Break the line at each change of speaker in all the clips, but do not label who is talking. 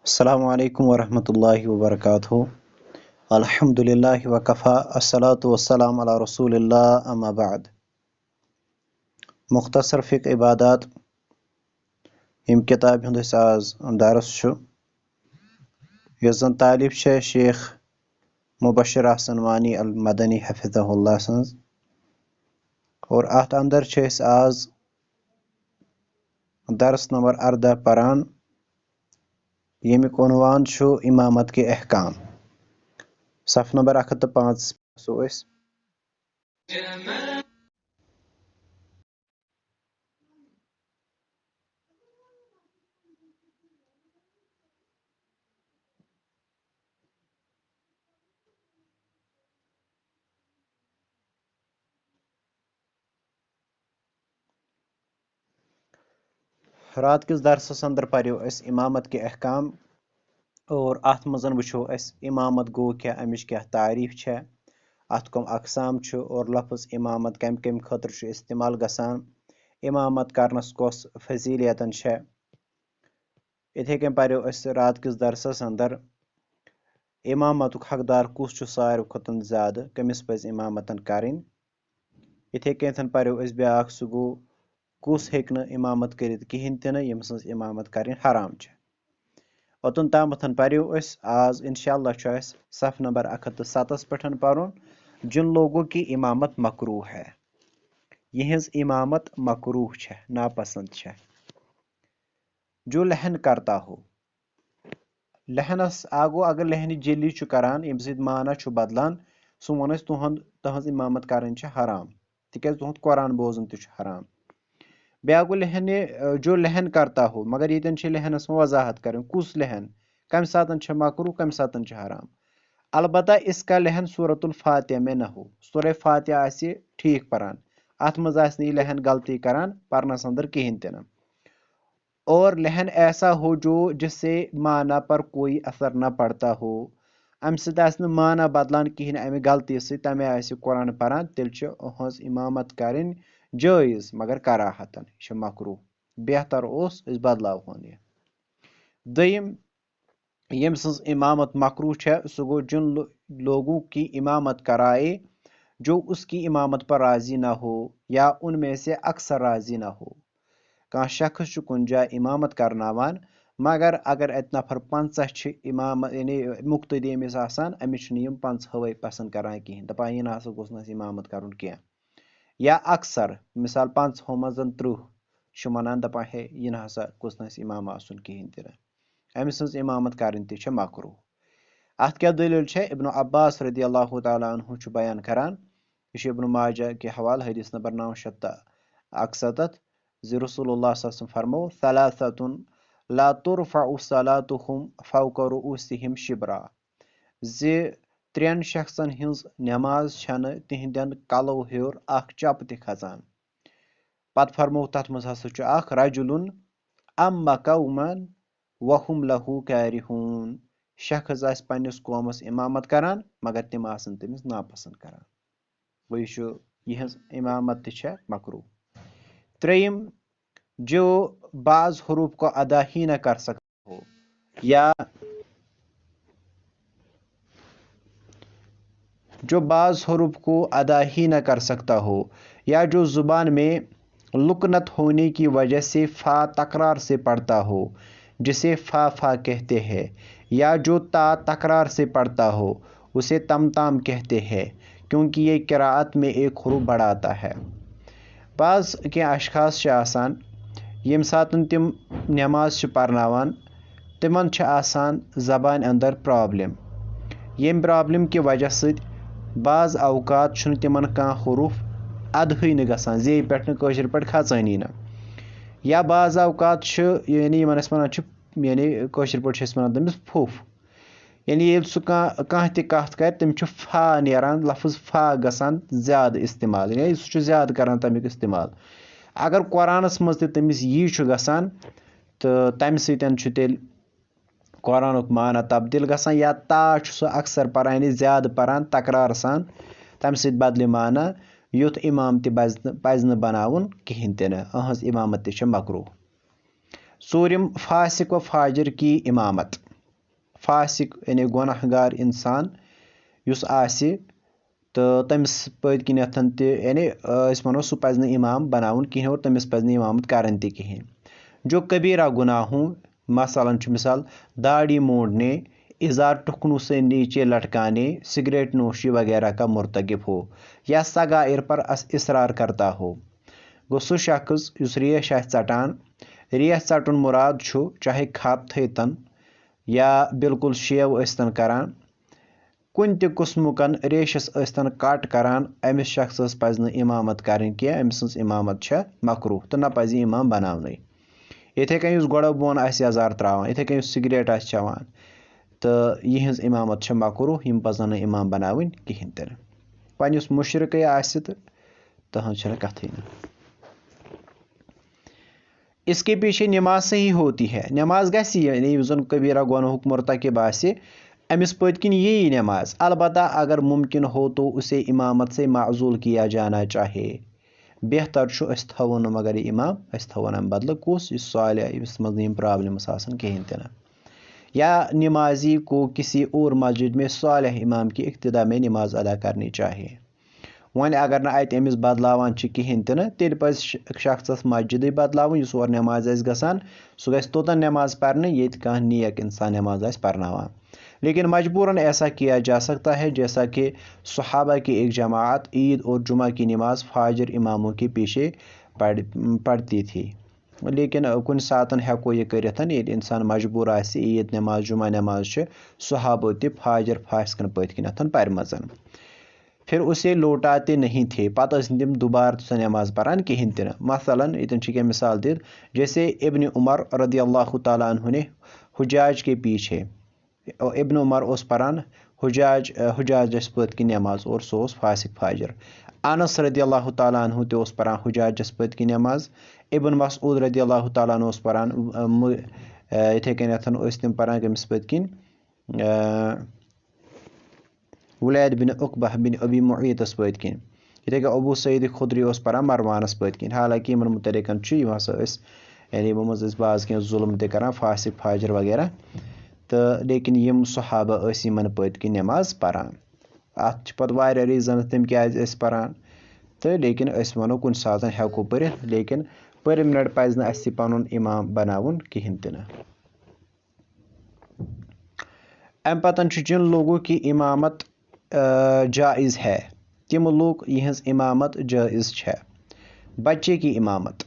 अस्सलामु अलैकुम वरहमतुल्लाहि वबरकातुहू। अल्हम्दुलिल्लाहि वकफ़ा अस्सलातु वस्सलामु अला रसूलिल्लाह अम्मा बाद। मुख्तसर फ़िक़्ह इबादात यम किताब हुंद आज दरस यस जन तालिफ शेख मुबशर अहसन वानी अल मदनी हफिज़हुल्लाह सन्ज और अत अंदर आज दरस नंबर 18 परान यमिक उन्वान इमामत के अहकाम। सफ़ नंबर 105 सो रात किस दरसस अंदर पर्यो इमामत के अहकाम और अत मजन वुचो इमामत गो क्या अमिच क्या तारीफ है, अत कम अकसाम और लफ्ज इमामत कम कम खतर इस्तेमाल गसान, इमामत करनस कस फजीलियतन है। इथे कन पर्यो रात किस दरसस अंदर इमामत हकदार कुस सारे खुतन ज्यादा, कमिस पज इमामतन करें। इथे कन पर्यो ब्याक सह गो कुस हेक न इमामत करित कहें तन यम सज इमामत करें हराम है। ओतन तामथन पर्यो आज इंशाअल्लाह सफ़ नंबर 107 पे परुन जिन लोगों की इमामत मकरूह है, यहज इमामत मकरूह है, नापसंद है। जो लहन करता हो, लहनस आगो अगर लहन जली करान यम सद माना बदलान, सह वन तुहज इमामत करें हराम, तिक तुहद कुरान बोजन हराम। ब्या गो लहन जो लहन करता हो, मगर ये लहनस वजाहत करें कुस लहन कम सातन मकरूह कम सातन हराम। अलबत्ता इसका लहन सूरतुल फातिहा में न हो, सूरह फातिहा आसि ठीक परान, अत मज आसि यह लहन गलती करान परनस अंदर कहें तन। और लहन ऐसा हो जो जिससे माना पर कोई असर न पड़ता हो, अम सद माना बदलान कहें अमे गलती से तमे आसि कुरान परान, तेल अहज इमामत करें जायज मगर कराहतन मकरूह, बेहतर ओस बदलावन यह। दयम यम सज इमामत मकरूह है, सह गो जिन लोगों की इमामत कराए जो उसकी इमामत पर राजी ना हो या उनमें से अक्सर राजी ना हो। कह शख्स कुन जाए इमामत करनावान, मगर अगर अत नफर 50 इमाम यानी मुक्तदी अमिस आसान, अमिस 50 पसंद करान कहें, दपान यह ना गोस न इमामत करुन कह। या अक्सर मिसाल 5 मज 30 वनान दपान हे यह ना गोस न इमाम आसन कहें तन, अमि सज इमामत करें तह मकरूह। अत क्या दलील है, इब्न अब्बास रदी अल्लाह तआला अन्हु बयान करान, यह इब्न माजा के हवाल हदीस नंबर 961 ज़ रसूलुल्लाह सल्लल्लाहु अलैहि वसल्लम फरमो सलासतुन ला तुरफउ सलातुहुम फौक रुऊसिहिम शिब्रा, ज़ 3 शख्सन हिंज नमाज छन तिहंदन कलो हेर अख चप त खचान। पत फरमो तथ मज हसा रजुलुन अम्मा कौमन वहुम लहू कारिहून, शख्स आस पन्निस कौमस इमामत करान मगर तिम आसन तमिस नापसंद करान, वह यह इमामत तह मकरूह। त्रेयम जो बाज हरूफ को अदा ही न कर सकता हो, या जो बाज हरूफ को अदा ही न कर सकता हो, या जो जुबान में लुकनत होने की वजह से फा तकरार से पढ़ता हो, जिसे फा फा कहते हैं, या जो ता तकरार से पढ़ता हो उसे तम ताम कहते हैं, क्योंकि ये किराअत में एक हरूफ बढ़ाता है। बाज के अशखास आसान यम सातन तिम नमाज परनावान, तिमन आसान जबान अंदर प्रॉब्लम, यम प्रॉब्लम की वजह से बाज अवकात तिमन कह हरूफ अदही न गसान, जे पे कशर पे खचानी न, या बाज अवकात यानी वन यानी कशर पे वन तमिस फुफ, यानी ये सह कह कत कर तम फा नेरान, लफ्ज फा गसान ज्यादा इस्तेमाल, यानी सह ज्यादा करान तमिक इस्तेमाल। अगर कुरानस मज तमिस यी गसान तो तम सतन तेल कुरानुक माना तब्दील गसान, या ता सह अक्सर परान यानी ज्यादा परान तकरार सान, तम सत बदल माना, युथ इमाम पज न बनाउन कहें तन, अहज इमामत तह मकरूह। सूरम फासिक व फाजिर की इमामत, फासिक यानी गुनाहगार इंसान युस आसि तो तमिस पद किनथन ते यानी अस वनो सु पज न इमाम बनाउन किहें और तमिस पज न इमामत करन ते किहें। जो कबीरा गुनाहों मसलन मिसाल दाढ़ी मोड़ने, इजार टुकनों से नीचे लटकाने, सिगरेट नोशी वगैरह का मुर्तकिब हो या सगाइर पर इसरार करता हो, गो सु शख्स युस रेश आसि षटान। रेश षटुन मुराद छु चाहे खत थैतन या बिल्कुल शेव स्तन करान, कुन ते कुस्मुकन रेशस स्तन कट करान, अमिस शख्सस पज न इमामत करनी कि अमिस इमामत छ मकरूह तो न पज इमाम बनावने। इथे कन युस गोड़ो बोन आसि अजार त्रावान, इथे कन युस सिगरेट आसि चवान तो यिहंज इमामत छ मकरूह, यिम पजन न इमाम बनावनी किहिन ते। वनि युस मुशरिकै आसि तहंज छ कथै न। इसके पीछे नमाज सही होती है, नमाज गसी यानी युस जन कबीरा गुनाहुक मुर्तकिब आसि अमिस पदकिन यही नमाज, अलबत्ता अगर मुमकिन हो तो उसे इमामत से माजूल किया जाना चाहिए। बेहतर छु अस थवन मगर इमाम अस थवन अम बदल कुस इस साल इस मज प्रॉब्लम्स आसन कहीं ते ना, या नमाजी को किसी और मस्जिद में सालिह इमाम की इक्तिदा में नमाज अदा करनी चाहिए। वन अगर ना अत अमिस बदलावान कहें ते तेल पज शख्सस मस्जिद बदलावन युस और नमाज आसि गसान, सु गژि तोतन नमाज पढ़ने येत कान्ह नेक इंसान नमाज आसि पढ़नावान। लेकिन मजबूरन ऐसा किया जा सकता है जैसा कि सहाबा की एक जमात ईद और जुमा की नमाज फाजर इमामों के पीछे पढ़ती थी। लेकिन कुन सातन हेको यह करिथन ये इंसान मजबूर आसि ईद नमाज जुमा नमाज सहाबो ते फाजर फास्कन पथ किनथन परमजन, फिर उसे लौटाते नहीं थे, पता तिम दोबारा सो नमाज पढ़ान कहें ते। मसलन इतन क्या मिसाल दी, जैसे इब्न उमर रदियल्लाहु ताला अन्हु ने हुजाज के पीछे, इब्न उमर उस पढ़ान हुजाज पथ की नमाज और सो फासिक फाजर। अनस रदियल्लाहु ताला अन्हु ते उस पढ़ान हुजाज पथ की नमाज। इब्न मसऊद रदियल्लाहु ताला अन्हु उस पढ़ान इथे कन तिम पढ़ान कमिस पथ किन उलैद बिन उकबह बिन अबी मुईतस पथ किन। इथे अबू सईद खुदरी उस पढ़ान मरवानस पथ किन। हालांकि इन मुतलिकन यानी मज बाज कह जुल्म ते करान फासिक फाजर वगैरह तो, लेकिन यम सहाबा इन पथ की नमाज पढ़ान। अत पत वारिया रीजन तम क्या पढ़ान तो, लेकिन अस वनो कुन सातन हेको पढ़ित, लेकिन परमिनेंट पज न अस पनुन इमाम बनाउन कहें ते ना। अम पतन जिन लोगों की इमामत जायज़ है तिम लोग यहज इमामत जायज़ है। बच्चे की इमामत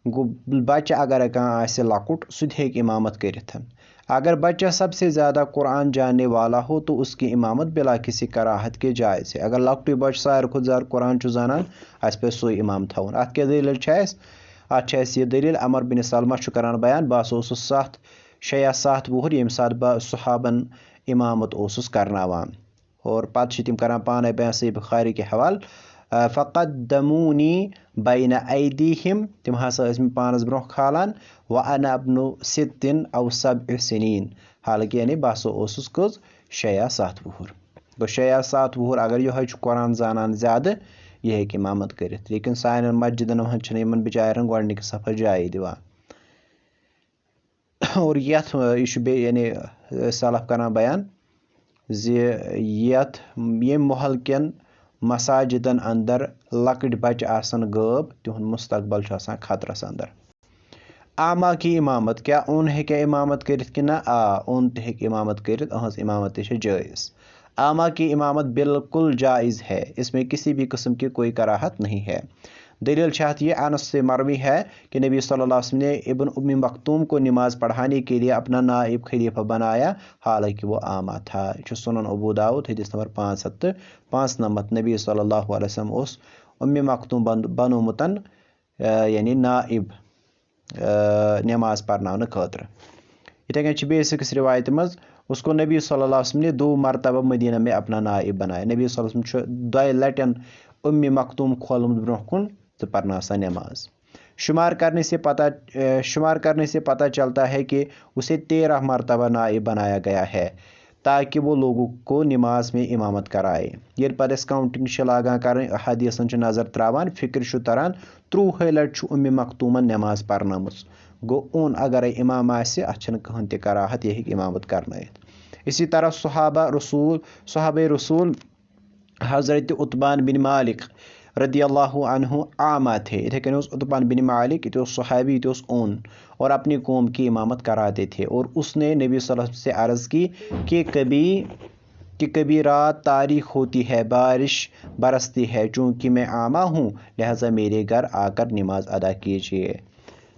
गो बच्चा अगर कह लकुट सु इमामत करिथन। अगर बच्चा सबसे ज़्यादा कुरान जानने वाला हो तो उसकी इमामत बिला किसी कराहत के जायज़ है। अगर लकुट बच्चा सारे खुद ज़्यादा कुरान जानान अस पे सो इमाम थवन। अत क्या दलील अत यह दलील अमर बिन सलमा करान बयान, बस ओसुस 6 या 7 वुहर यम सात बह सहाबन इमामत ओसुस करनावान। और पत तिम करान पाने बयान सही बुखारी के हवाल, फ़क़द्दमूनी बैन ऐदीहिम, तिम हसा पानस ब्रोह खालान, व अना अब्नु सित्तिन औ 7 सिनीन। हालांकि यानी बह ओसुस कज 6 या 7 वुहर। गो 6 या 7 वुहर अगर यह कुरान जानान ज्यादा यह हेक इमामत करित। लेकिन सान मस्जिदन मन बिचारन गोडनिक सफा जाय दिवान। और यथ यानी सलफ करान बयान यथ ये महल कन मसाजिदन अंदर लकट बच आसन गब तिहुंद मुस्तकबल खतरस अंदर। आमा की इमामत, क्या उन हेक्या इमामत करित कि ना? उन ते हेक इमामत करित, अहंस इमामत ते जायज़। आमा की इमामत बिल्कुल जायज़ है, इसमें किसी भी किस्म की कोई कराहत नहीं है। दलील शाहत ये अनस से मरवी है कि नबी सल्लल्लाहु अलैहि वसल्लम ने इब्न उम्मी मखतूम को नमाज पढ़ाने के लिए अपना नाइब खलीफा बनाया, हालांकि वो आमा था। सुनन अबू दाऊद हदीस नंबर 595। नबी सल्लल्लाहु अलैहि वसल्लम उस उम्मी मखतूम बनोमुतन यानी नाइब नमाज पढ़ना खतर। इथे कन बेसिक्स रिवायत मज उसको नबी सल्लल्लाहु अलैहि वसल्लम ने 2 मरतबा मदीना में अपना नाइब बनाया। नबी सल्लल्लाहु अलैहि वसल्लम 2 लटन उम्मी मखतूम खोलमुत ब्रोह कुन तो पढ़ना सा नमाज। शुमार करने से पता चलता है कि उसे 13 मरतबा नाइब बनाया गया है ताकि वो लोगों को नमाज में इमामत कराए। ये पर काउंटिंग लागान कर हदीसन नजर त्रावान फिक्र तरह 30 लट उम्मी मखतूमन नमाज पढ़नमस। गो ओन अगर इमाम आसे अच्छन कहन ते कराहत यह इमामत करनयत। इसी तरह सहाबे रसूल हज़रत उतबान बिन मालिक रदियल्लाहु अन्हु आमा थे। इथे कन उतबान बिन मालिक ये सहाबी ये ओन और अपनी कौम की इमामत कराते थे। और उसने नबी सल्लल्लाहु अलैहि वसल्लम से अर्ज़ की कि कभी रात तारीख होती है, बारिश बरसती है, चूँकि मैं आमा हूँ लिहाजा मेरे घर आकर नमाज अदा कीजिए।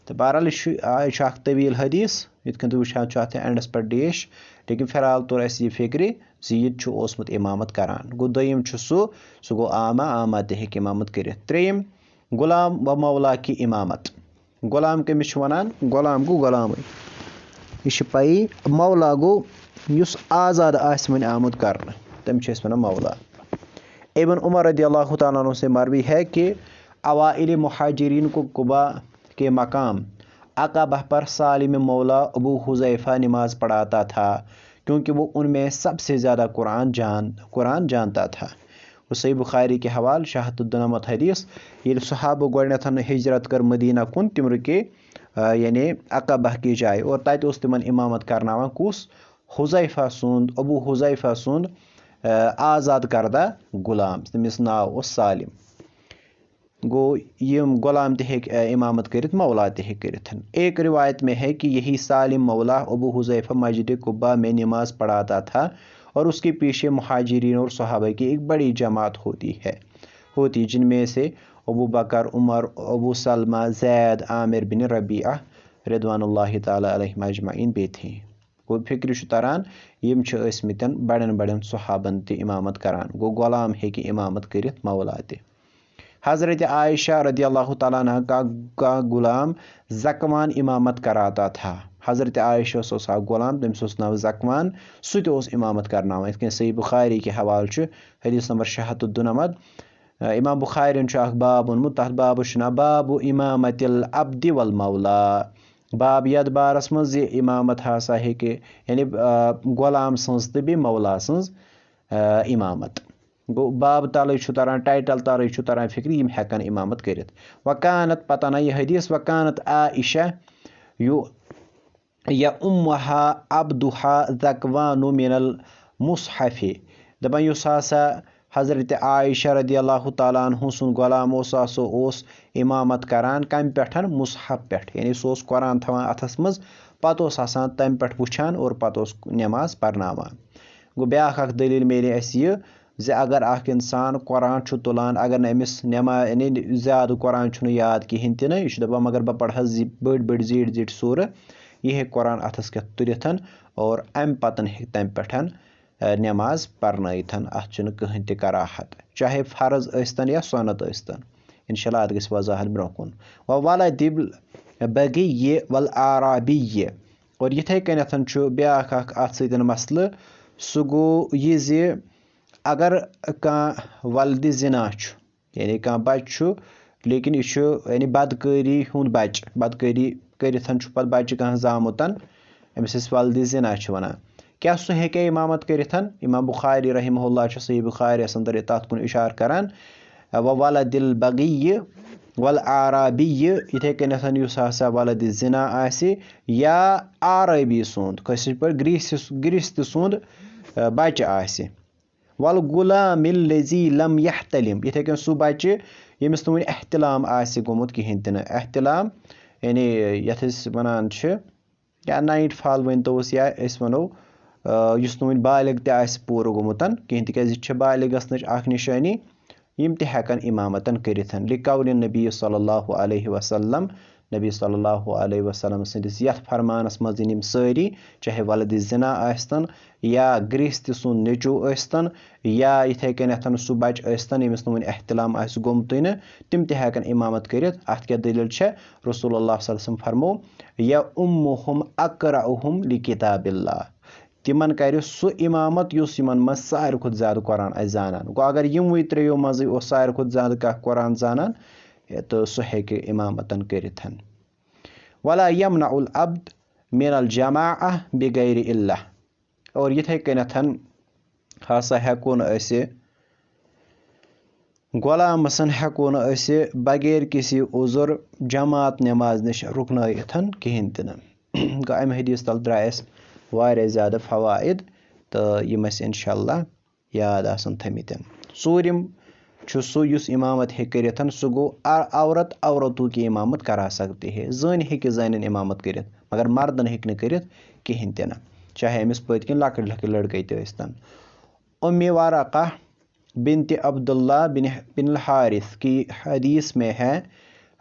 तो बहरहाल यह तवील हदीस इत तुम वुचान अत एंडस पे डेश, लेकिन फिलहाल तोर अस यह फिक्र यह ओसमुत इमामत करान। गो दोयम सह गो आमा ते हेक इमामत कर। त्रेयम गुलाम व मौला की इमामत। गुलाम कमिस वनान, गुलाम गो गुलाम यह पई, मौला गो युस आज़ाद वन आमुत करने तम वन मौला। इब्न उमर रदियल्लाहु तआला अन्हु से मरवी है कि अवाइल मुहाजिरीन को कुबा के मकाम अक़बा पर सालिम मौला अबू हुज़ैफ़ा नमाज पढ़ाता था, क्योंकि वो उनमें सबसे ज़्यादा कुरान जानता था। सही बुखारी के हवाल शाहतुद्दनमत हदीस ये सहाबा गोडन हिजरत कर मदीना कुन तिम रुके यानी अक़बा की जाए और तत तिमन इमामत करनावान कुस हुज़ैफ़ा सुंद, अबू हुज़ैफ़ा सुंद आज़ाद करदा गुलाम, तमिस नाव सालिम। गो यम गुलाम ते हेक इमामत करित, मौला ते हेक करित। एक रिवायत में है कि यही सालिम मौला अबू हुज़ैफ़ा मस्जिद कुबा में नमाज पढ़ाता था और उसके पीछे मुहाजिरीन और सहाबा की एक बड़ी जमात होती जिनमें से अबू बकर, उमर, अबू सलमा, ज़ैद, आमिर बिन रबीआ रिदवानुल्लाहि ताला अलैहिम अजमईन भी थे। गो फिक्र तरान यम बड़न बड़न सहाबन ते इमामत करान। गो गुलाम हेकि इमामत करित, मौला ते। हज़रत आयशा रदियल्लाहु ताला अन्हा का गुलाम ज़कवान इमामत कराता था। हज़रत आयशा सा गुलाम, तमिस नाव ज़कवान, सह इमामत करनावान। इतन सही बुखारी के हवाल हदीस नंबर 697। इमाम बुखारिन बाब ओनमुत, तथ बाबस ना बाबु इमामतिल अब्दि वल मौला। बाब यद बारस मज इमामत हसा हेके यानी गुलाम सज तो बे मौला सज इमामत। गो बाब तल तरान, टाइटल तल तरान फिक्र यम हेकन इमामत करित। वकानत पता यह हदीस वकानत आइशा या उम्महा अब्दुहा ज़कवानु मिनल मुसहफ़ि। दपान युस हसा हज़रत आयशा रदियल्लाहु ताला अन्हु सुन गुलाम ओस इमामत करान कम पे, मुसहफ़ पे, यानी सह कुरान थवान अथस मज, पत आसान तम पे वुचान और पत नमाज परनावान। गो ब्याख दलील मेले अस यह ज़ अगर अख इंसान कुरान तुलान, अगर नमिस नमाज यानी ज़्यादा कुरान याद कहें तन, यह दपान मगर बह पढ़ बड़ बड़ जीट जीट सूर, यह कुरान अथस के तुलिथ और अम पतन हे तम पे नमाज परनयिथ। अत कहें ते कराहत, चाहे फ़र्ज यस्तन या सुन्नत यस्तन। इंशाल्लाह अत गस वजाहत ब्रोकुन। वलदिल बगिय्य वल आराबिय्य। और यथे कनथ ब्याख अत सतन मसल, सह गो यह ज़ अगर कह वलद जिना यानी कह बच्च लेकिन यह यानी बदकारी हुंद बच, बदकारी करिथ पत बच्च कह जामुतन, अमिस वलद जिना वनान, क्या सह हेके इमामत करिथ। इमाम बुखारी रहिमहुल्लाह सही बुखारी अंदर तथ कुन इशार करान वलदिल बगिय्य वल आराबिय्य। इथे कनथ युस हसा वलद जिना आसि या आरबी सुंद, कशिश पर ग्रीस्त सुंद बच्च आसि। वल गुलामिल लज़ी लम यहतलिम। इथे कन सह बच्च यमिस वन एहतिलाम आसि गोमुत कहें तन। एहतिलाम यानी यथ वनान या नाइट फॉल वन तोस, या वनो युस वन बालिग ते आसि पूर गोमुतन कहें, तिकाज बालिग गसनच अख निशानी, यम ते हेकन इमामतन करिथ। लिकौल नबी सल्लल्लाहु अलैहि वसल्लम, नबी सल्लल्लाहु अलैहि वसल्लम सदिस यथ फरमानस मज यम सारी, चाहे वलद जिना आस्तन या ग्रीस्त सुंद नेचू आस्तन या इथे कनथ सह बच आस्तन यमिस वन एहतिलाम आसि गोमुतन, तिम ते हेकन इमामत करिथ। अत क्या दलील रसूलुल्लाह सल्लल्लाहु अलैहि वसल्लम फरमो या उम्मुहुम अक़रअहुम लिकिताबिल्लाह। तिमन कर सह इमामत युस यमन मज सारि खुद ज्यादा कुरान जानान। गो अगर यमवे त्रेयो मज सारि खुद ज्यादा कह कुरान जानान तो सह हेके इमामतन करिथ। वला यमनउल अब्द मिनल जमाअ बिगैर इल्ला। और यथे कनथ हसा हेकुन अस غۄلام سن ہٮ۪کو نہٕ أسۍ بغیر کسی عذر جماعت نٮ۪ماز نِش رُکنٲیِتھ کِہیٖنۍ تہِ نہٕ گوٚو اَمہِ حدیٖث تل درٛاے اَسہِ واریاہ زیادٕ فوائد تہٕ یِم اَسہِ اِنشاء اللہ یاد آسن تھٲمٕتۍ ژوٗرِم چھُ سُہ یُس اِمامت ہیٚکہِ کٔرِتھ سُہ گوٚو عورت عورتوں کی امامت کرا سکتی ہے زٔنۍ ہیٚکہِ زنٮ۪ن اِمامت کٔرِتھ مگر مردن ہیٚکہِ نہٕ کٔرِتھ کِہیٖنۍ تہِ نہٕ چاہے أمِس پٔتۍ کِنۍ لۄکٕٹۍ لۄکٕٹۍ لڑکے تہِ ٲسۍتن ورقہ بنت عبداللہ بن الحارث کی حدیث میں ہے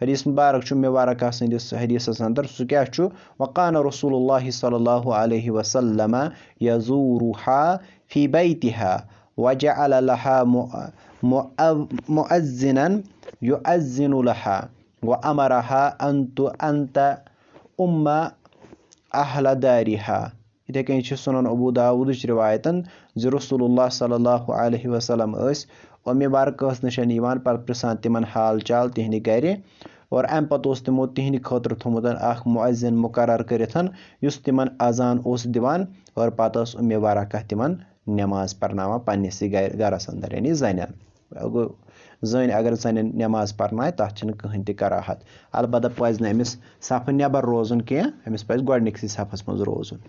حدیث مبارک چھُ ورقہ سٕنٛدِس حدیثس انٛدر سُہ کیاہ چھُ وقان رسول اللہ صلی اللہ علیہ وسلم یزورها فی بیتها وجعل لها مؤذنا يؤذن لها وامرها انت اہل دارها یِتھے کٔنۍ چھِ سنن ابو داوٗدٕچ رِوایتن زِ رسول اللہ صلی اللہ علیہ وسلم ٲسۍ ورقس نِش یِوان پتہٕ پرژھان تِمن حال چال تِہنٛدِ گرِ اور امہِ پتہٕ اوس تِمو تِہنٛدِ خٲطرٕ تھوٚمُت اکھ مُعزِن مُقرر کٔرِتھ یُس تِمن اذان اوس دِوان اور پتہٕ ٲس ورقہ تِمن نٮ۪ماز پرناوان پننسٕے گرس انٛدر یعنی زنٮ۪ن گوٚو زٔنۍ اگر زنٮ۪ن نٮ۪ماز پرناوِ تتھ چھنہٕ کٕہٕنۍ تہِ کراہت البتہ پزِ نہٕ أمِس صفہٕ نٮ۪بر روزُن کینٛہہ أمِس پزِ گۄڈنِکسٕے صفس منٛز روزُن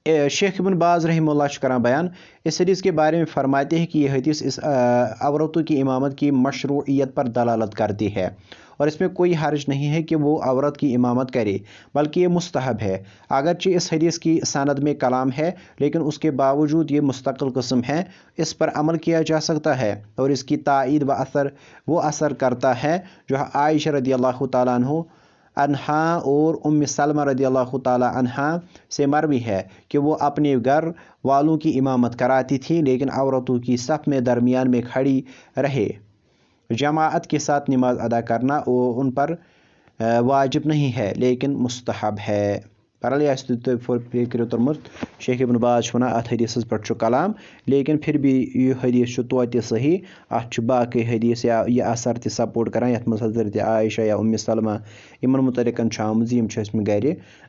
शेख इब्न बाज रहमहुल्लाह چھُ کران بیان इस हदीस के बारे में फरमाते हैं कि ये हदीस इस औरतों की इमामत की मशरूइयत पर दलालत करती है और इसमें कोई हर्ज नहीं है कि वो औरत की इमामत करे बल्कि ये मुस्तहब है अगरचे इस हदीस की सनद में कलाम है लेकिन उसके बावजूद ये मुस्तकिल किस्म है इस पर अमल किया जा सकता है और इसकी ताईद व असर वो असर करता है जो आयशा रदियल्लाहु ताला अन्हा और उम्म सलमा रदियल्लाहु ताला अन्हा से मरवी है कि वो अपने घर वालों की इमामत कराती थी लेकिन औरतों की सफ में दरमियान में खड़ी रहे जमाअत के साथ नमाज अदा करना वो उन पर वाजिब नहीं है लेकिन मुस्तहब है बहरहाल यह फिक्र तुरमुत शेख इब्न बाज वनान अत हदीसस पे कलाम लेकिन फिर भी यह हदीस तोते सही अत बाकी हदीस या यह असर त सपोर्ट करान यथ मज हजरत आयशा या उम्म सलमा इमन मुतलिकन आमुत यम गर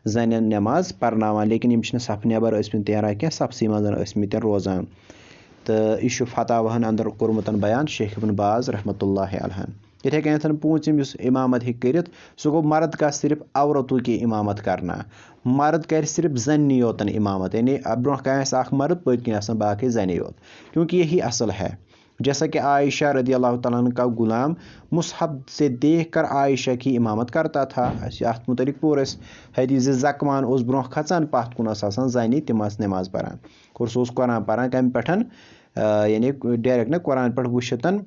जन नमाज परनावान लेकिन यम सफ नबर नेरान क्या सफसी मज रोजान तो यह फतावाहन अंदर कोरमुत बयान शेख इब्न बाज रहमतुल्लाह अलैहि इथे कन पूंचम इमामत हेरित सह गो मर्द का सिर्फ औरतों की इमामत करना मर्द कर सिर्फ जन्नी योतन इमामत यानी ब्रोह कह मर्द पत्न बाकी जने योत क्योंकि यही असल है जैसा कि आयशा रदियल्लाहु ताला का गुलाम मुसहब से देख कर आयशा की इमामत करता था अत मुतलिक पोर हदीस जकवान उस ब्रोह खचान पथ कुन जनि तम नमाज परान और सह कुरान परान कम पे यानी डायरेक्ट न कुरान पे वुशितन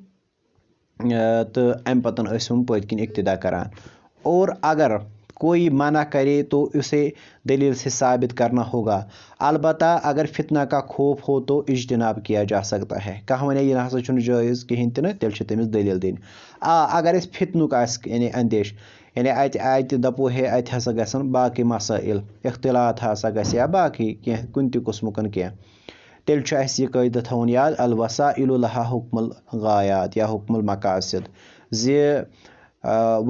तो अम पतन पत किन इक्तदा करान और अगर कोई मना करे तो उसे दलील से साबित करना होगा अलबत्ता अगर फितना का खौफ हो तो इज्तनाब किया जा सकता है कह वन यह ना जायज़ कहें तो तेल तमिस दलील दिन अगर फितनुक यानी अंदेश यानी अत दपो है अत हसा गसन बाकी मसाइल इख्तिलात हसा गस या बाकी कह कुन त कुस्मुकन कह तेल यह क़ायदा थवन याद अलवसाइलु लहा हुक्मुल गायात या हुक्मुल मकासिद ज़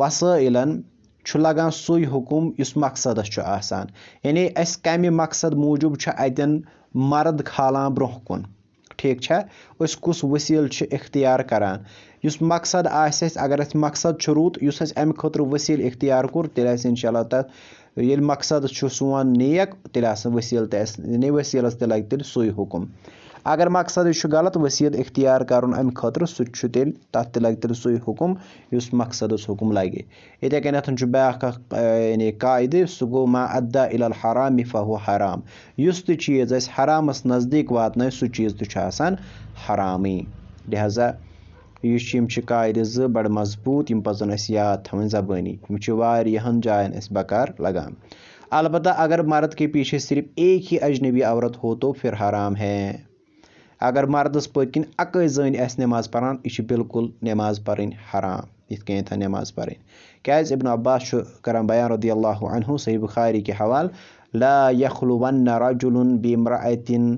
वसाइलन लगान सुई हुकुम इस मकसदस आसान यानी अस कम मकसद मूजूब अतन मर्द खालान ब्रोह कुन ठीक छा अस कुस वसील इख्तियार करान इस मकसद अगर अस मकसद रुत इस अम खतर वसील इख्तियार कोर तेल इंशाअल्लाह तथ ये मकसद सोन नेक तेल वसील वसीलस ते लगे सुई हुकुम अगर मकसद गलत वसील इख्तियार कर अम खतर सह तथ लगे सुई हुकुम इस मकसद हुकुम लगे इथे कन ब्याख यानी कायदे सह गो मा अद्दा इलल हराम फहु हराम युस त चीज हरामस नजदीक वातन सह चीज तसान हरामी लिहाजा यम कायदे बड़ मजबूत यम पजन याद थवन जबानी यम जायन बकार लगान अलबत्ता अगर मर्द के पीछे सिर्फ एक ही अजनबी औरत हो तो फिर हराम है अगर मर्दस पत्किन अकै जन नमाज परान यह बिल्कुल नमाज पढ़ हराम इत नमाज पढ़ क्या इब्न अब्बास करान बयान रदियल्लाहु अन्हु सही बुखारी के हवाल ला यखलुवन्न रजुलुन बिम्रअतिन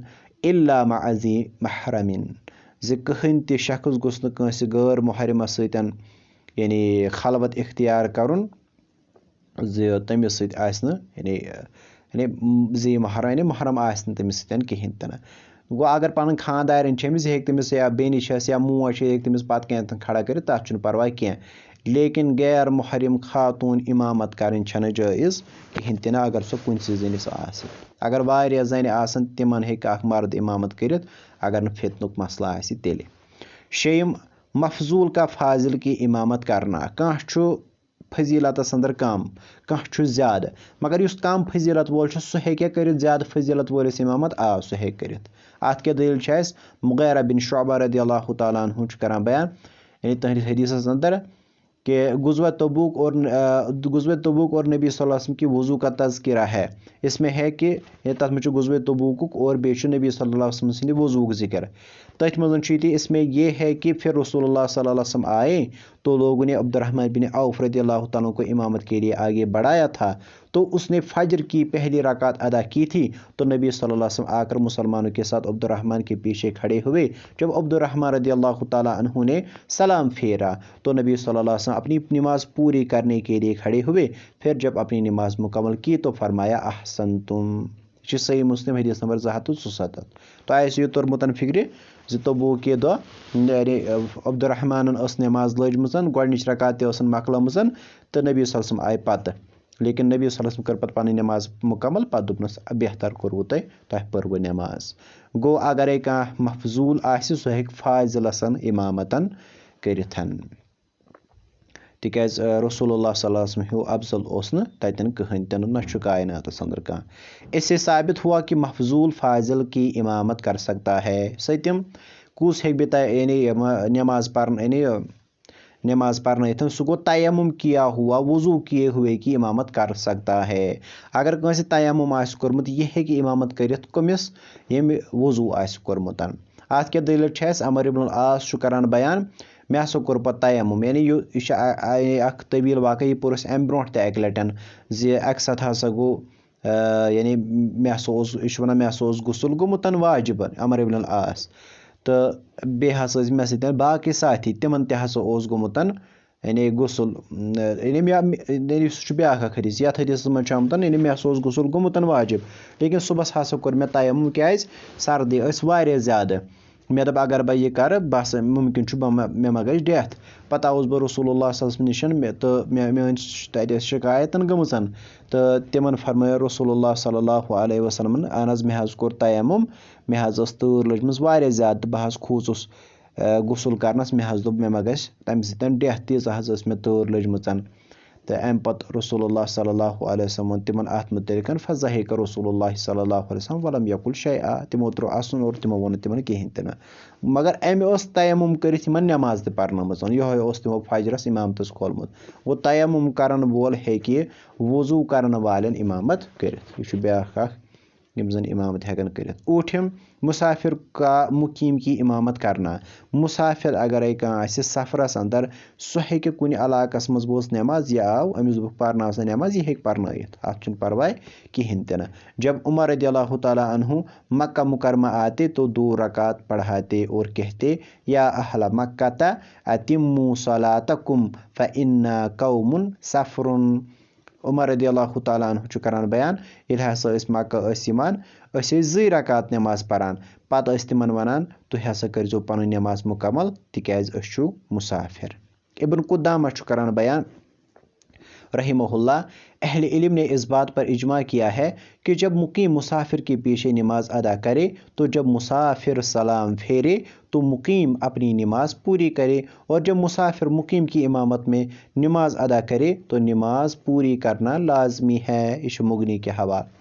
इल्ला मअ ज़ी महरमिन ज़ कहन त शख्स गोस न कंस गैर मुहरिमस सतन यानी खलवत इख्तियार करुन ज़ तमिस सत आसन यानी ज़ी महरम यानी महरम आसन तमिस सतन कहीं तन गो अगर पन खानदारन यह तमिस या बेनि या मोज तमिस पत कन खड़ा कर तथ परवाह कह लेकिन गैर मुहरिम खातून इमामत करन जायज़ कहें तना अगर सो कुन जनिस अगर वारिया जन आसन तिमन हेक अख मर्द इमामत कर अगर न फितनुक मसला आसि तेल शेयम मफजूल का फाजिल की इमामत करना कह फजीलतस अंदर कम कह ज्यादा मगर उस कम फजीलत वोल सह हेक्या कर ज्यादा फजीलत वोलिस इमामत सह हेक कर अत क्या दलील मुगैरा बिन शुअबा रदियल्लाहु तआला अन्हु करान बयान यानी तहदीस हदीस अंदर कि गुज़वत तबूक और नबी सल्लल्लाहु अलैहि वसल्लम की वज़ू का तज़किरा है। इसमें है कि तथ में गुज़वत तबूक और बेशु नबी सल्लल्लाहु अलैहि वसल्लम वज़ू जिक्र तथ मज इसमें यह है कि फिर रसूलुल्लाह सल्लल्लाहु अलैहि वसल्लम आए तो लोगों ने अब्दुर्रहमान बिन औफ रदियल्लाहु तआला को इमामत के लिए आगे बढ़ाया था तो उसने फजर की पहली रकात अदा की थी तो नबी सल्लल्लाहु अलैहि वसल्लम आकर मुसलमानों के साथ अब्दुर्रहमान के पीछे खड़े हुए। जब अब्दुर्रहमान रदियल्लाहु तआला अन्हु ने सलाम फेरा तो नबी सल्लल्लाहु अलैहि वसल्लम अपनी नमाज पूरी करने के लिए खड़े हुए। फिर जब अपनी नमाज मुकम्मल की तो फरमाया अहसनतुम। सही मुस्लिम हदीस नंबर 277। तो आस यह तोरमुतन फिक्र तबूक के दो अब्दुर्रहमान नमाज लजम गोडनिच रकात मकलम तो नबी सल्लल्लाहु अलैहि वसल्लम आए पत लेकिन नबी सल्लल्लाहु अलैहि वसल्लम कर पत पनी नमाज मुकम्मल पत दोपनस बेहतर कोरवो तह पर्व नमाज। गो अगर कह मफजूल आसि सह हेक फाजिलसन इमामतन करिथन तिकाज रसूलुल्लाह सल्लल्लाहु अलैहि वसल्लम अफजल ओस न ततन कहीं तन न कायनातस अंदर कह। इससे साबित हुआ कि मफजूल फाजिल की इमामत कर सकता है। सत्यम कुस हेक बेता यानी नमाज पढ़ यानी नमाज पढ़न सो गो तयम्मुम किया हुआ वजू किए हुए की इमामत कर सकता है। अगर कंसे तयम्मुम आसि कोरमुत यह हेकि इमामत करित कमिस येमि वजू आसि कोरमुत। अत क्या दलील अमर इब्न आस करान बयान मे हसा कोर पत तयम्मुम यानी यह तवील वाक़ यह पुर अम ब्रोह तक लटन अक सत हसा गो यानी मे हसा वन मे हसा गुसल गोमुतन वाजिबन अमर इब्न आस तो बे हसा मे सत बाकी साथी तिमन ते हसा गोमुतन यानी गुसल यानी सह ब्याख हदीस यथ हदीस मज आमुतन यानी मे हसा गुसल गोमुतन वाजिब लेकिन सुबह हसा कोर मे तयम्मुम क्या सर्दी वारिया ज़्यादा मे दप अगर बह यह कर बस मुमकिन मे मा गई डेथ पता आउस बह रसूलुल्लाह सल्लल्लाहु अलैहि वसल्लम निश तो मे तत शिकायतन गमन तो तिमन फरमाया रसूलुल्लाह सल्लल्लाहु अलैहि वसल्लम अहन मे हज कोर तयम्मुम मे हज तूर लजमज वारिया ज़्यादा बह हज खोचुस गुसल करनस मे हज दोप मे मा गई तम सतन डेथ तीज हज मे तूर लजमन तो अम पत रसूलुल्लाह सल्लल्लाहु अलैहि वसल्लम तिमन अत मुतलिक फज़हिक रसूलुल्लाह सल्लल्लाहु अलैहि वसल्लम वलम यकुल शैआ तिमो त्रो असन और तिमो वोन तिमन कहें तन मगर अमे तयम्मुम कर नमाज त पर्नमज यह तिमो फजरस इमामतस खोलमुत वो तयम्मुम करन वोल हेकि वजू करन वालन इमामत कर यह ब्याख यम जन इमामत हेकन कर। ऊठिम मुसाफिर का मुकीम की इमामत करना मुसाफिर अगर कह सफरस अंदर सह हेक कुन इलाकस मज बोस नमाज यह आव अमिस बुक पर्न नमाज यह हेक पर्नयित अत परवाह कहें तन। जब उमर रदियल्लाहु तआला अन्हु मक्का मुकरमा आते तो 2 रकात पढ़ाते और कहते या अहला मक्का अतिम्मू सलातकुम फइन्ना कौमुन सफरुन। उमर रदियल्लाहु तआला अन्हु करान बयान ये हसा मक्का यमान 2 रकात नमाज परान पत तिमन वनान तुम हसा करो पन नमाज मुकम्मल तिकाज मुसाफिर। इब्न कुदामा करान बयान रहिमहुल्लाह अहले इल्म ने इस बात पर इजमा किया है कि जब मुकीम मुसाफिर के पीछे नमाज अदा करे तो जब मुसाफिर सलाम फेरे तो मुकीम अपनी नमाज पूरी करे और जब मुसाफिर मुकीम की इमामत में नमाज अदा करे तो नमाज पूरी करना लाजमी है। इस मुगनी के हवाले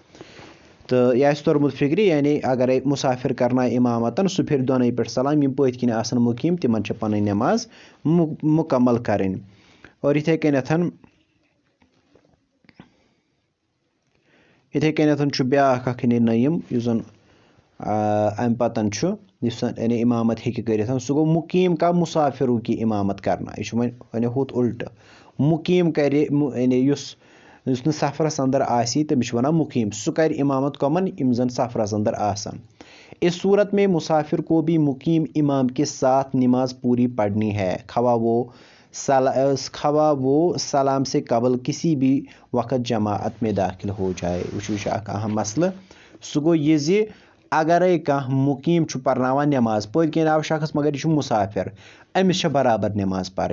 तो यह तोरमुत फिक्र यानी अगर मुसाफिर करना इमामतन सह फिर दोनों पे सलाम यम पत किन आसन मुकीम तिमन पन नमाज मुकम्मल करें। और इथे कन ब्याख नयम जन अम पतन यानी इमामत हेक कर सह गो मुकीम का मुसाफिरों की इमामत करना यह वन हुत उल्ट मुकीम कर यानी सफरस अंदर आसी तमिस वन मुकीम सह कर इमामत कमन यम जन सफरस अंदर आसन। इस सूरत में मुसाफिर को भी मुकीम इमाम के साथ नमाज पूरी पढ़नी है खवा वो सलाम से कबल किसी भी वक़्त जमाअत में दाखिल हो जाए। वह अहम मसला सह गो अगरे कह मुकीम पर्नावान नमाज पद किन आव शख्स मगर यह मुसाफिर अमिस बराबर नमाज पढ़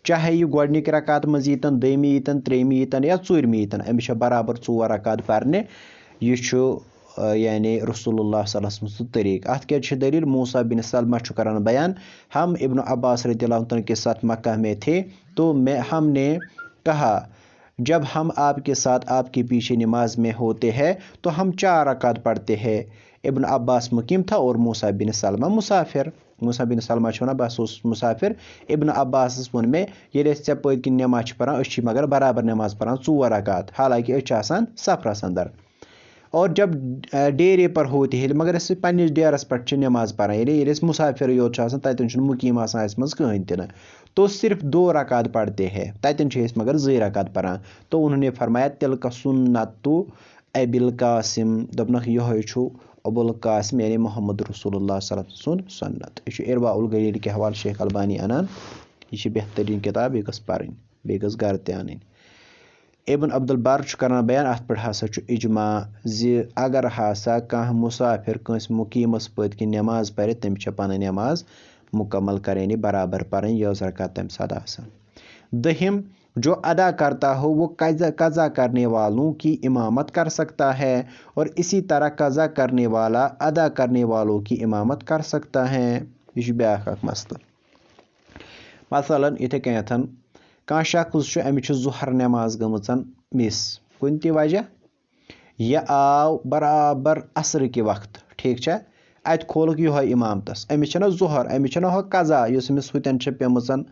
चाहे यह गोडनिक रकात मज यीतन दोयमी यीतन त्रेमी यीतन या ूरमी यीतन अमिस बराबर 4 रकात पढ़ने यह यानी रसूलुल्लाह सल्लल्लाहु अलैहि वसल्लम तरीक अत क्या दलील मूसा बिन सलमा करान बयान हम इब्न अब्बास रज़ियल्लाहु अन्हु के साथ मक्का में थे तो हमने कहा जब हम आपके साथ आपके पीछे नमाज में होते हैं तो हम 4 रकात पढ़ते हैं। इब्न अब्बास मुकीम था और मूसा बिन सलमा मुसाफिर। मूसा बिन सलमा ना बस मुसाफिर। इब्न अब्बास वोन मे ये पद किन नमाज पढ़ान मगर बराबर नमाज पढ़ान 4 रकात हालांकि सफरस अंदर और जब डेरे पर होते हैं मगर पन्निस डेरस पे नमाज पढ़ान ये मुसाफिर योत तन मुकीम कहीं तन तो सिर्फ 2 रकात पढ़ते हैं तन मगर 2 रकात पढ़ान। तो उन्होंने फरमाया तिल का सुन्नतु अबिल कासिम दपनक यह अबुल कासिम यानी मोहम्मद रसूलुल्लाह सल्लल्लाहु अलैहि वसल्लम सुन्नत। यह इरवाउल गलील के हवाले शेख अलबानी अनान यह बेहतरीन किताब यह पढ़ बेस घर तन। इब्न अब्दुल बर करान बयान अत पे हसा इजमा अगर हसा कह मुसाफिर कंस मुकीमस पद कि नमाज पढ़ तमिस पन नमाज मुकम्मल करें बराबर पढ़ यह रकात तम साथ आसान। दहिम जो अदा करता हो वो कज़ा करने वालों की इमामत कर सकता है और इसी तरह कज़ा करने वाला अदा करने वालों की इमामत कर सकता है। यह ब्याख मसल मसलन इथे कथन कह शख्स अमिस ज़ुहर नमाज गमन मिस कुन ति वजह यह आव बराबर असर के वक्त ठीक है अत खोलक यह इमामतस अमिस ज़ुहर अमिस हो कज़ा अमिस हुतन पेमन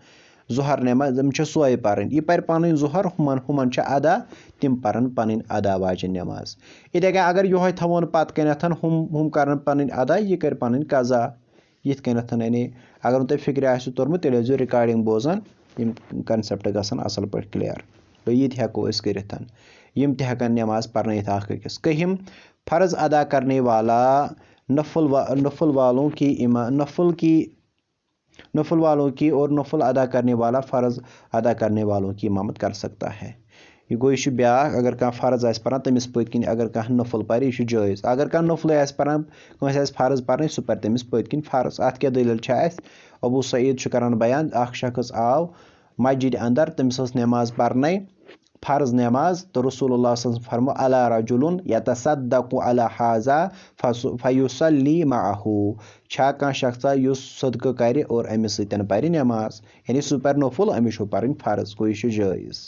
ज़ुहर नमाज सोए पढ़ यह पर पन ज़ुहर हुमन अदा तिम पढ़न पन अदा वाजन नमाज। इथे कन अगर यह थवन पत कन हम कर पन अदा यह कर पन कज़ा यिथ कन यानी अगर तुम फिक्र आसो तोरमुत तेल जो रिकॉर्डिंग बोजान कंसेप्ट गसन असल पे क्लियर तो ये हेको करित यम तक नमाज पढ़ अकिस। कहिम फ़र्ज अदा करने वाला नफल वालों की और नफल अदा करने वाला फ़र्ज अदा करने वालों की इमामत कर सकता है। यह गो यह ब्याख अगर कह फ़र्ज आस पढ़ान तमिस पद किन अगर कह नफल पढ़ यह जायज़ अगर कह नफल आस पढ़ान कंस आस फ़र्ज पढ़ सह पढ़ तमिस पद किन फ़र्ज। अत क्या दलील अबू सईद करान बयान अख शख्स आव मस्जिद अंदर तमिस नमाज पढ़न फ़र्ज नमाज तो रसूलुल्लाह सल्लल्लाहु अलैहि वसल्लम फरमो अला रजुलुन यतसद्दक़ु अला हाज़ा फयुसल्ली मअहू छा कह शख्स युस सदक़ कर और अमिस सतन पढ़ नमाज यानी सह पढ़ नफल अमिस पढ़ फ़र्ज गो यह जायज़।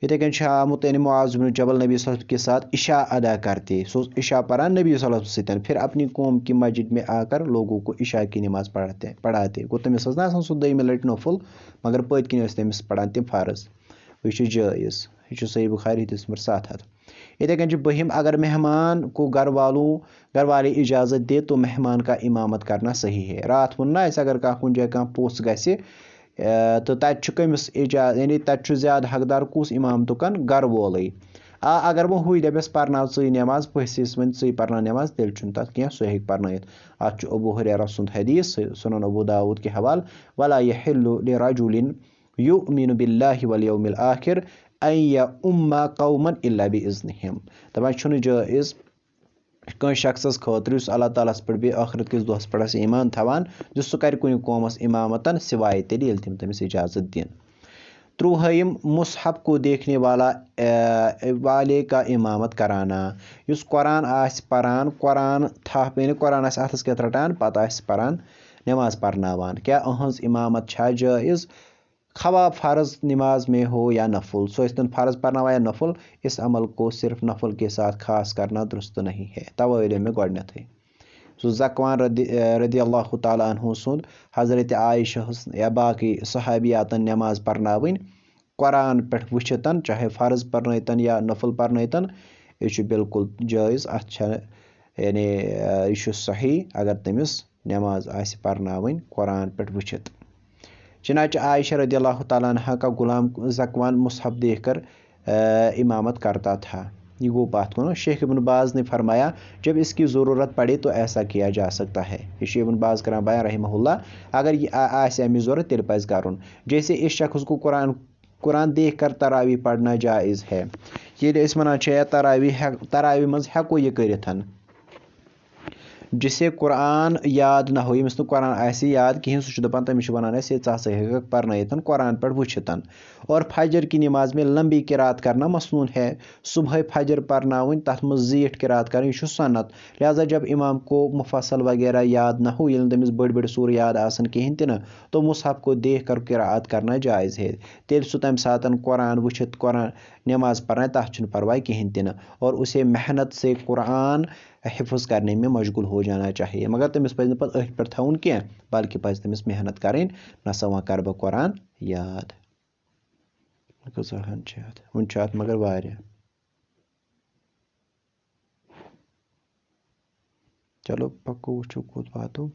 इथे कन आमुत मुआज़ बिन जबल नबी सल्लल्लाहु अलैहि वसल्लम के साथ इशा अदा करते सो इशा पढ़ान नबी सल्लल्लाहु अलैहि वसल्लम फिर अपनी कौम की मस्जिद में आकर लोगों को इशा की नमाज पढ़ाते गो तमिस ना सह दोयम लट नफल मगर पद किन तमिस पढ़ान तम फ़र्ज यह जायज़ यह सही बुखारी हदीस नंबर 700। इथे कन बहिम अगर मेहमान को घर वाले इजाज़त दे तो मेहमान का इमामत करना सही है। रात वो ना अगर कह कुन जगह कह पोस गि तो तमिस इजाज़त यानी तत ज़्यादा हकदार कुस इमामतुकन घर वोल अगर वो हुई दपस पर्नाव सी नमाज पसिस वन सी पर्ना नमाज तेल तथ क्या सह हेक पर्नत। अत अबू हुरैरा सुंद हदीस सुनन अबू दाऊद के हवाल वला यहिल्लु लिरजुलिन युमिनु बिल्लाहि वल यौमिल आखिर अन यउम्मा कौमन इल्ला बिइज़्निहिम दपान जायज़ कह शख्स खतर अल्लाह ताला पे बे आखिरत किस दोहस पे ईमान थवान जो सह कर कुन कौमस इमामत सिवाय तेल ये तम तमिस इजाज़त दिन। 30 मुसहफ को देखने वाले का इमामत कराना युस कुरान आस पढ़ान कुरान थप यानी कुरान आस अथस के रटान पत आस पढ़ान नमाज पढ़नावान क्या अहंज इमामत छा जायज़ खवा फ़र्ज नमाज में हो या नफल सो स्तन फ़र्ज पढ़ना या नफल इस अमल को सिर्फ नफल के साथ खास करना दुरुस्त नहीं है। तवैल में गडनथ सो ज़कवान रदी अल्लाह तआला अन्हु सुंद हज़रत आयशा या बाकी सहाबियातन नमाज पढ़नावन कुरान पे वुचितन चाहे फ़र्ज पढ़नतन या नफल पढ़नतन यह बिल्कुल जायज़ अत यानी यह सही अगर तमिस नमाज आस पढ़नावन कुरान पे वुचित। चनाच आयशा रदी अल्लाह तआला अन्हा का गुलाम ज़कवान मुसहफ देखकर इमामत करता था। ये गो बात को शेख इब्न बाज ने फरमाया जब इसकी ज़रूरत पड़े तो ऐसा किया जा सकता है। ये शेख इब्न बाज करान बयान रहमहुल्लाह अगर ये आसे अमि ज़रूरत तेल पज़ करुन जैसे इस शख्स को कुरान देख कर तरावी पढ़ना जायज़ है। ये इस वनान छे तरावी मज हेको ये करिथन जिसे कुरान याद ना हो, यमिस कुरान आसे याद कहीं सह दपान तमिस वनान ये हसा हेकक पर्नयितन कुरान पे वुचितन। और फजर की नमाज में लंबी किरात करना मसनून है। सुबह फजर पर्नावन तथ मज ज़ीठ किरात कर सन्नत। लिहाजा जब इमाम को मुफसल वगैरह याद ना हो, तमिस बड़ बड़ सूर याद आसन कहीं तिन, तो मुसहफ को देख कर किरात करना जायज़ है। तेल सह तम सातन कुरान वुचित कुरान नमाज पढ़ना तथ परवाह कहीं तिन, और उसे मेहनत से कुरान हिफ्ज करने में मशगूल हो जाना चाहिए। मगर तमिस पज पे अथ पे थवन क्या, बल्कि पज तमिस मेहनत करें ना सा कर बह कुरान याद। वन मगर वारिया। चलो पक्को वो कूत वातो।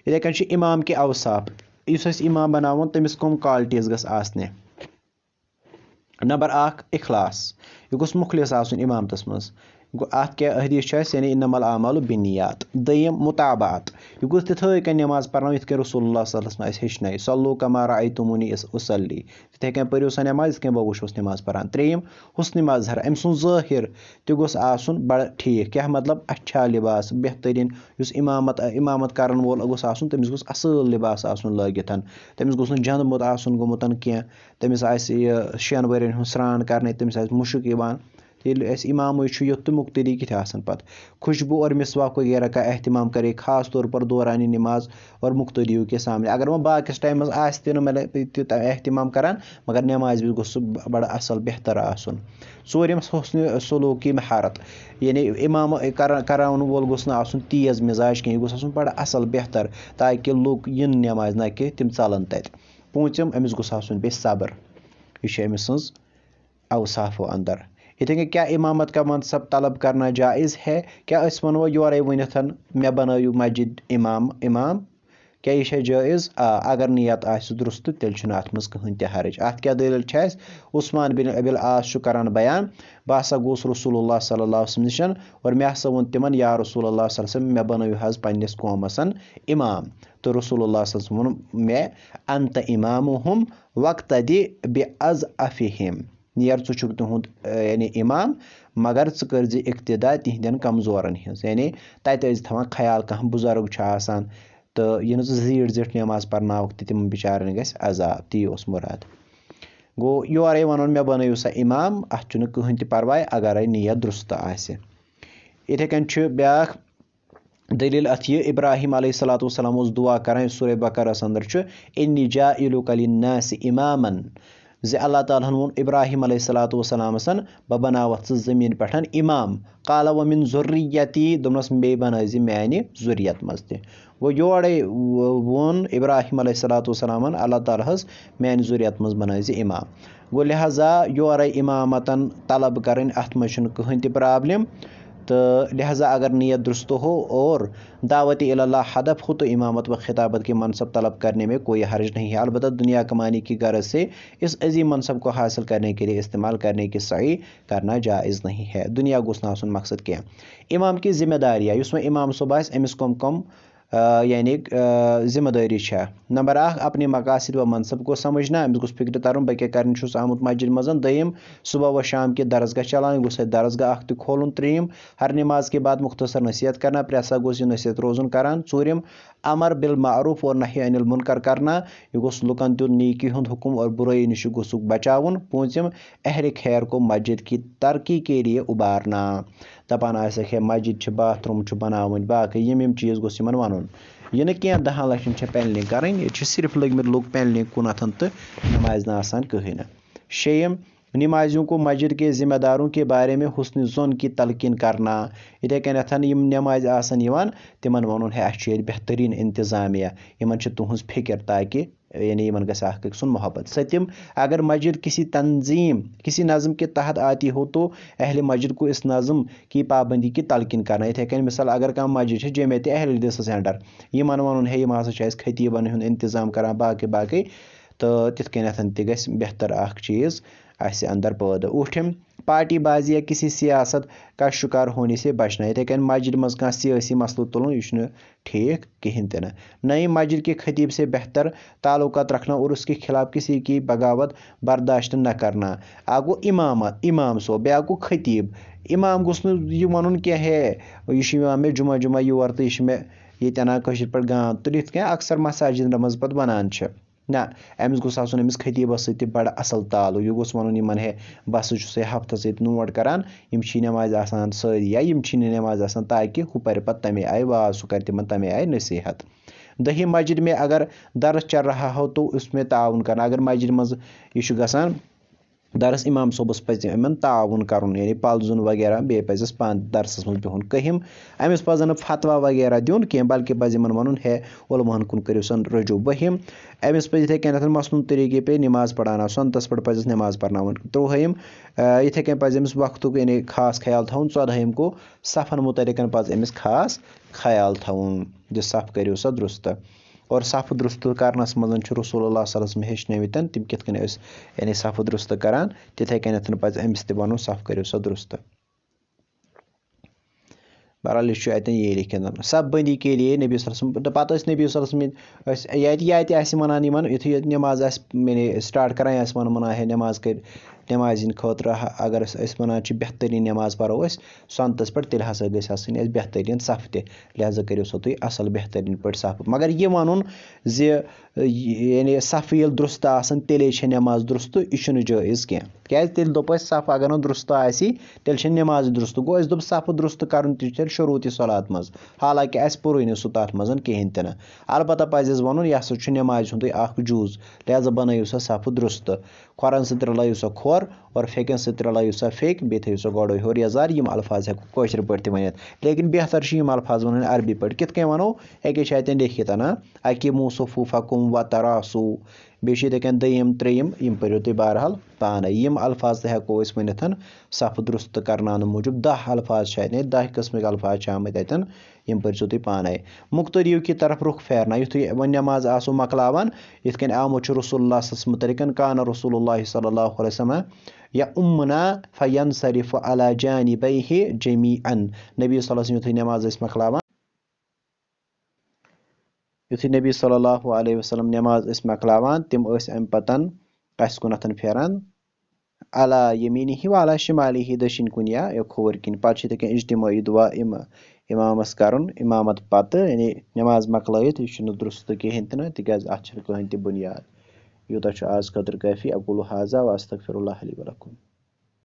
इथे कन इमाम के अवसाफ, इस इमाम बनावन तमिस कम क्वालिटीज गस आसने। नंबर 1 इखलास, यह गोस मुखलिस आसन इमाम तस मज। अत क्या हदीस यानी इन्नमल आमालु बिन्नियात। दोयम मुताबात, यह गोस तिथे कन नमाज पढ़ना यथ रसूलुल्लाह सल्लल्लाहु अलैहि वसल्लम हेचन, सल्लू कमा रअयतुमुनी उसल्ली, तिथे कन पर्यु सा नमाज यथ बह वुचुस नमाज पढ़ान। त्रेयम हुस्न मजहर, अम सुन ज़ाहिर तह गोस आसन बड़ ठीक। क्या मतलब अच्छा लिबास बेहतरीन। युस इमामत करन वोल गोस आसन तमिस गोस असल लिबास आसन लगितन। तमिस गोस न जंदमुत आसन गोमुतन कह, तमिस आसि 6 वरियन हुंद स्रान करने, तमिस आसि मुशक यिवान। इमाम युत तमुक तरीके आसन पत खुशबू और मिसवाक वगैरह का एहतमाम करे, खास तौर पर दौरानी नमाज और मुक्तदियों के सामने। अगर वह बाकिस टाइम एहतमाम करान, मगर नमाज भी गोस बड़ा असल बेहतर आसन। ोरम हुस्न सलूकी महारत, यानी इमाम करावन वोल गोस न आसन तेज मिजाज कहीं, गोस आसन बड़ा असल बेहतर, ताकि लोग इन नमाज ना कि तिम चलन तत। पूंचम अमिस गोस आसन बे सब्र, यह अमिस सज अवसाफो अंदर। इथे कन क्या इमामत का मनसब तलब करना जायज़ है? क्या वनो योरे वनथन मे बनायु मस्जिद इमाम, क्या यह जायज़? अगर नियत आसि दुरुस्त तेल अत मज कहीं ते हर्ज। अत क्या दलील छे? उस्मान बिन अबिल आस करान बयान, बह हसा गोस रसूलुल्लाह सल्लल्लाहु अलैहि वसल्लम निश, और मे हसा वोन तिमन या रसूलुल्लाह सल्लल्लाहु अलैहि वसल्लम मे बनायु हज पन्निस कौमस इमाम। तो रसूलुल्लाह सल्लल्लाहु अलैहि वसल्लम वोन मे अंत इमामुहुम वक्तदि बिअज़अफिहिम, नियर चुक तुहुद यानी इमाम, मगर कर इक्तदा तिहदन कमजोरन हिंस। यानी तत थवान ख्याल कह बुजुर्ग आसान, तो यह जीट जीट नमाज पर्नावक तिम बिचारन गस अजाब, ती मुराद। गो योरे वन मे बनयु सा इमाम, अत कहीं त परवाह अगर नियत दुरुस्त आसि। इथे कन ब्याख दलील अथ यह, इब्राहिम अलैहिस्सलातु वस्सलाम उस दुआ करान सूरह बकरस अंदर, इन्नी जाइलुका लिन्नासि इमामन, जे अल्लाह ताला वोन इब्राहिम अलैहिस्सलातु वस्सलाम सन बह बनावत जमीन पे इमाम। काल व मिन ज़ुर्रियती, दोनस बे बनाज मैंने ज़ुर्रियत मज ते। गो योड़े वोन इब्राहिम अलैहिस्सलातु वस्सलाम अल्लाह ताला मैंने ज़ुर्रियत मज बनाज इमाम। गो लिहाजा योरे इमामतन तलब करें, अत मज कहीं त प्रॉब्लम। तो लिहाजा अगर नियत दुरुस्त हो और दावत इल्लाह हदफ हो, तो इमामत व खिताबत के मनसब तलब करने में कोई हर्ज नहीं है। अलबत्ता दुनिया कमाने की गरज से इस अजीम मनसब को हासिल करने के लिए इस्तेमाल करने की सही करना जायज़ नहीं है। दुनिया गोस ना आसन मकसद क्या। इमाम की जिम्मेदारियाँ, युस वह इमाम सोब आस अमिस कम यानी जिम्मेदारी है। नंबर 1 अपने मकासद व मनसब को समझना, अमिस गोस फिक्र तरन बह क्या करन छुस आमुत मस्जिद मज। दोयम सुबह व शाम के दरसगाह चलान, गोस दरसगाह अख खोलन। त्रेयम हर नमाज के बाद मुख्तसर नसीहत करना, प्रेसा गोस नसीहत रोजन करान। ोरम अमर बिल मारूफ और नही अनिल मुनकर करना, यह गोस लुकन तुन नीकी हुंद हुकुम और बुराई निश गोस बचावन। पूंचम अहल खैर को मस्जिद की तरक्की के लिए उबारना, दपान आसक मस्जिद बाथरूम बनावन, बाकी यम चीज़ गोस यमन वनुन। यह न क्या 10 लक्षन पेनलिंग करें, ये सिर्फ लगमित लोग पेनलिंग कुनथन तो नमाज ना आसान कहीं न। शेयम नमाजियों को मस्जिद के जिम्मेदारों के बारे में हुस्न ज़ोन की तलकिन करना। इथे कन यम नमाज आसन यिवान तिमन वनुन है अच्छे बेहतरीन इंतजामिया, यमन तुहंज फिक्र, ताकि यानी यमन गस अख सुन मोहब्बत। सत्यम अगर मस्जिद किसी तंजीम किसी नज़म के तहत आती हो, तो अहले मस्जिद को इस नज़म की पाबंदी की तलकिन करना। इथे कन मिसाल अगर कम मस्जिद है जमेत अहल हदीस सेंटर, यमन वनुन है यम हसा खतीबन हुंद इंतजाम करान बाकी बाकी, तो तिथ कन तह गस बेहतर अख चीज़ आसि अंदर पैदा। ऊठम पार्टी बाजी या किसी सियासत का शिकार होने से बचना। इथे कन मस्जिद मज कह सियासी मसलू तुलन यह ठीक कहीं तन। नई मस्जिद के खतीब से बेहतर ताल्लुकात रखना और उसके खिलाफ किसी की बगावत बर्दाश्त न करना। अ गो इमाम सो ब्या गो खतीब। इमाम गोस यह वन क्या है यह मे जुमा जुमा योर तो यह मे ये अना पे गान तुलित क्या अक्सर मसाजिद मज पे वनान ना अमिस गोस आसन अमिस खतीबस सत्य बड़ असल ताल्लुक। यह गोस वन यमन है बस हफ्तस ये नोट करान यम नमाज आसान सारी या यम नमाज आसान ताकि हु पर पत तमे आय वाज सु कर तिमन तमे आय नसीहत। दही मस्जिद में अगर दरस चल रहा हो तो उसमें ताउन करना। अगर मस्जिद मज यह गसान दरस इमाम सोबस पज इन ताउन करुन यानी पलजुन वगैरह बे पजस पान दरसस मज बिहुन कहिम अमिस पजन फतवा वगैरह दिन कह बल्कि पज इन वन है उलमहन कुन करियो सन रजू बहिम। अमिस पज इथे कन मसनून तरीके पे नमाज पढ़ाना सनतस पे पजस नमाज पढ़ना। त्रुहम इथे कन पज अमिस वक्तुक यानी खास ख्याल थवन। 14 को सफन मुतलिकन पज अमिस खास ख्याल थवन जो सफ करियो सा दुरुस्त। और सफ दुरुस्त करनस मज रसूलुल्लाह सल्लल्लाहु अलैहि वसल्लम हेचनवित तिम कित कन यानी सफ दुरुस्त करान तिथे कन पज अमिस ते वनो सफ करियो सा दुरुस्त। बहरहाल यह अतन ये लिखित सब बंदी के लिए नबी वसल्लम पत नबी वसल्लम वनान युथु नमाज मैंने स्टार्ट करान वन है नमाज कर नमाज खतर अगर वनान बेहतरीन नमाज पढ़ो सनतस पे तेल हसा गई बेहतरीन सफ ते लिहाजा करो सा तुम असल बेहतरीन पे सफ। मगर यह वन यानी सफ ये दुरुस्त तेले नमाज दुरुस्त यह जायज़ क्या तेल दोप सफ अगर दुरुस्त तेल नमाज दुरुस्त गो दोप सफ दुरुस्त कर शुरूत सलात मज हालांकि अस पुर सह तथ मज कहें तन। अलबत्ता पज वन यह हसा नमाज हुंद जुज लिहाजा बनू सा सफ दुरुस्त। खोरन सत रलायू सा खोर और फेकन सत रलायू सा फेक बे थो सा गोड़ो हेर यजार यम अल्फाज हेको कशर पे वन लेकिन बेहतर यम अल्फाज वन अरबी पे कित कन वनो अके अतन लिखित ना अकीमू सुफूफकुम व तरासू बे दयम त्रेयम यम पढ़ो तुम बहरहाल पान। यम अल्फाज हेको वनिथ सफ दुरुस्त करनान मूजूब 10 अल्फाज 10 किस्म अल्फाज आमत अतन यम पढ़ो तुम पान। मुख्तरियों की तरफ रुख फेरना युथु वन नमाज आसो मकलावान इत कन आमुत रसूलुल्लाह मुतलिकन कान रसूलुल्लाह सल्लल्लाहु अलैहि वसल्लम या उम्मना फयंसरिफ अला जानिबैहि जमीअन। नबी सल्लल्लाहु अलैहि वसल्लम नमाज मकलावान युथु नबी सल्लल्लाहु अलैहि वसल्लम नमाज मकलावान तिम अम पतन कस कुनथन फेरान अला यमीनिहि व अला शिमालिहि दशिन कुन या खोवर किन पे इज्तिमाई दुआ इमामस करन इमामत पत यानी नमाज मकलत यह दुरुस्त कहें तन तिकाज अत कहें बुनियाद। यूत आज खतर काफी अकुलु हाजा व अस्तगफिरुल्लाह लि व लकुम।